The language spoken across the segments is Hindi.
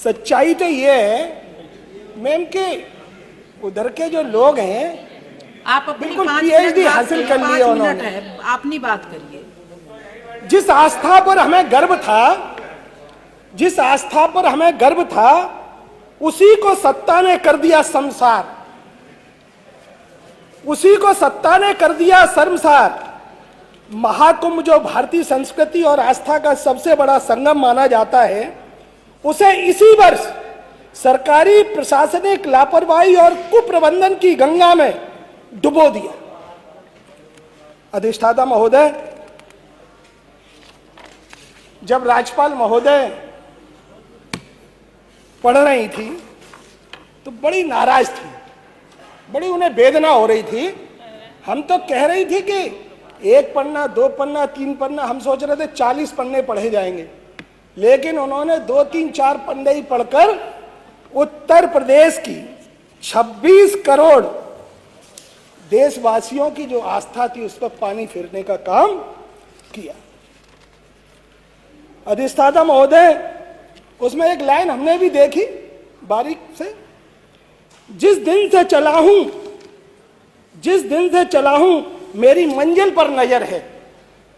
सच्चाई तो ये है मैम कि उधर के जो लोग हैं आप अपनी बिल्कुल 5 PhD मिनट हासिल कर लिए 5 उन्होंने। मिनट है, अपनी बात करिए। जिस आस्था पर हमें गर्व था, जिस आस्था पर हमें गर्व था, उसी को सत्ता ने कर दिया शर्मसार, उसी को सत्ता ने कर दिया शर्मसार। महाकुंभ जो भारतीय संस्कृति और आस्था का सबसे बड़ा संगम माना जाता है, उसे इसी वर्ष सरकारी प्रशासनिक लापरवाही और कुप्रबंधन की गंगा में डुबो दिया। अधिष्ठाता महोदय, जब राज्यपाल महोदय पढ़ रही थी तो बड़ी नाराज थी, बड़ी उन्हें वेदना हो रही थी। हम तो कह रही थी कि 1 पन्ना 2 पन्ना 3 पन्ना, हम सोच रहे थे 40 पन्ने पढ़े जाएंगे, लेकिन उन्होंने 2 3 4 पन्ने ही पढ़कर उत्तर प्रदेश की 26 करोड़ देशवासियों की जो आस्था थी उस पर पानी फेरने का काम किया। अधिष्ठाता महोदय, उसमें एक लाइन हमने भी देखी बारीक से, जिस दिन से चला हूं मेरी मंजिल पर नजर है।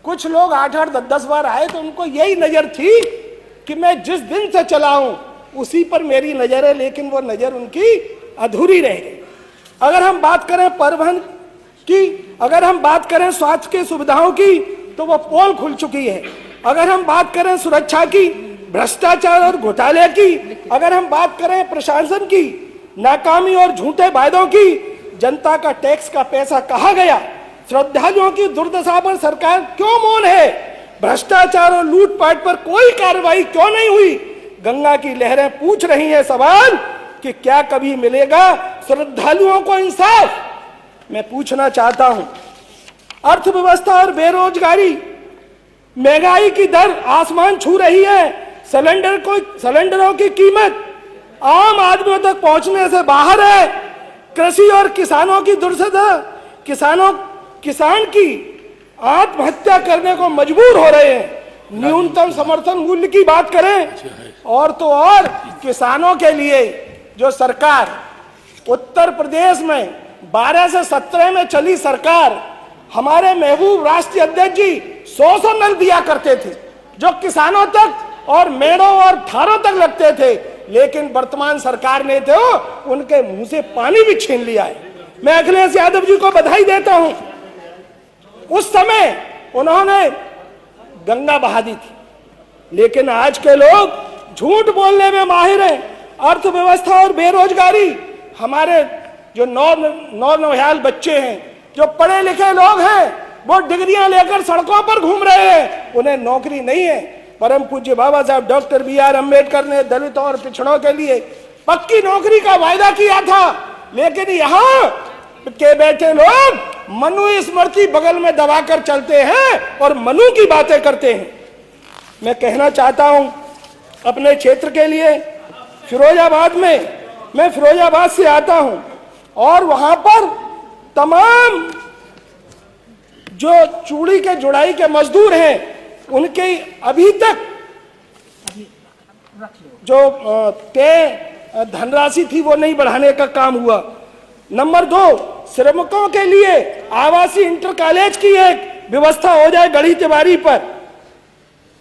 कुछ लोग 8-8 10-10 बार आए तो उनको यही नजर थी कि मैं जिस दिन से चला हूं उसी पर मेरी नजर है, लेकिन वो नजर उनकी अधूरी रह गई। अगर हम बात करें परिवहन की, अगर हम बात करें स्वास्थ्य की सुविधाओं की, तो वो पोल खुल चुकी है। अगर हम बात करें सुरक्षा की, भ्रष्टाचार और घोटाले की, अगर हम बात करें प्रशासन की नाकामी और झूठे वायदों की, जनता का टैक्स का पैसा कहाँ गया, श्रद्धालुओं की दुर्दशा पर सरकार क्यों मौन है, भ्रष्टाचार और लूटपाट पर कोई कार्रवाई क्यों नहीं हुई, गंगा की लहरें पूछ रही हैं सवाल कि क्या कभी मिलेगा श्रद्धालुओं को इंसाफ। मैं पूछना चाहता हूं, अर्थव्यवस्था और बेरोजगारी, महंगाई की दर आसमान छू रही है, सिलेंडरों की कीमत आम आदमियों तक पहुंचने से बाहर है, कृषि और किसानों की दुर्दशा, किसान की आत्महत्या करने को मजबूर हो रहे हैं। न्यूनतम समर्थन मूल्य की बात करें और तो और किसानों के लिए जो सरकार उत्तर प्रदेश में 12 से 17 में चली सरकार, हमारे महबूब राष्ट्रीय अध्यक्ष जी 100 नल दिया करते थे जो किसानों तक और मेड़ों और थारों तक लगते थे, लेकिन वर्तमान सरकार ने तो उनके मुंह से पानी भी छीन लिया है। मैं अखिलेश यादव जी को बधाई देता हूं, उस समय उन्होंने गंगा बहा दी थी, लेकिन आज के लोग झूठ बोलने में माहिर हैं। अर्थव्यवस्था और बेरोजगारी, हमारे जो नौजवान बच्चे हैं, जो पढ़े लिखे लोग हैं, वो डिग्रियां लेकर सड़कों पर घूम रहे हैं, उन्हें नौकरी नहीं है। परम पूज्य बाबा साहब डॉक्टर BR अम्बेडकर ने दलित और पिछड़ों के लिए पक्की नौकरी का वायदा किया था, लेकिन यहाँ के बैठे लोग मनु स्मृति बगल में दबाकर चलते हैं और मनु की बातें करते हैं। मैं कहना चाहता हूं अपने क्षेत्र के लिए, फिरोजाबाद में, मैं फिरोजाबाद से आता हूं और वहां पर तमाम जो चूड़ी के जुड़ाई के मजदूर हैं, उनके अभी तक जो तय धनराशि थी वो नहीं बढ़ाने का काम हुआ। नंबर 2, श्रमिकों के लिए आवासीय इंटर कॉलेज की एक व्यवस्था हो जाए गढ़ी तिवारी पर।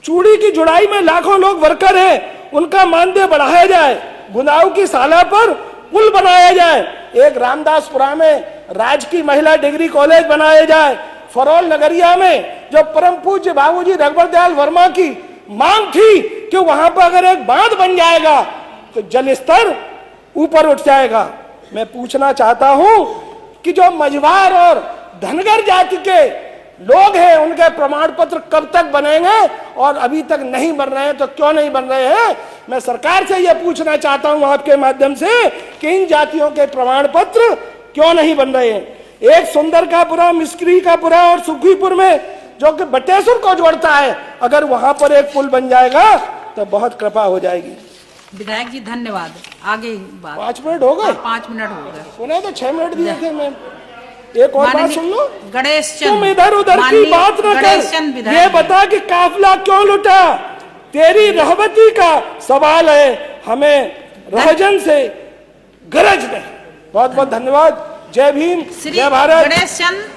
चूड़ी की जुड़ाई में लाखों लोग वर्कर हैं, उनका मानदेय बढ़ाया जाए। गुनाऊ की साला पर पुल बनाया जाए। एक रामदासपुरा में राजकीय महिला डिग्री कॉलेज बनाया जाए। फरोल नगरिया में जो परम पूज्य बाबूजी रघुवर दयाल वर्मा की मांग थी कि वहां पर अगर एक बांध बन जाएगा तो जल स्तर ऊपर उठ जाएगा। मैं पूछना चाहता हूं कि जो मझवार और धनगर जाति के लोग हैं, उनके प्रमाण पत्र कब तक बनेंगे, और अभी तक नहीं बन रहे हैं तो क्यों नहीं बन रहे हैं। मैं सरकार से यह पूछना चाहता हूं आपके माध्यम से कि इन जातियों के प्रमाण पत्र क्यों नहीं बन रहे हैं। एक सुंदरकापुरा, मिस्क्रीकापुरा और सुखीपुर में जो कि बटेश्वर को जोड़ता है, अगर वहां पर एक पुल बन जाएगा तो बहुत कृपा हो जाएगी। विधायक जी धन्यवाद। आगे बात। 5 मिनट हो गए? 5 मिनट हो गए। उन्हें तो 6 मिनट दिए थे। मैं एक और बात सुन लो। गणेश चंद, तुम इधर उधर की बात न कर, ये बता कि काफिला क्यों लुटा, तेरी रहमती का सवाल है। हमें रहजन से गरज नहीं। बहुत बहुत धन्यवाद। जय भीम, श्री जय भारत। गणेश चंद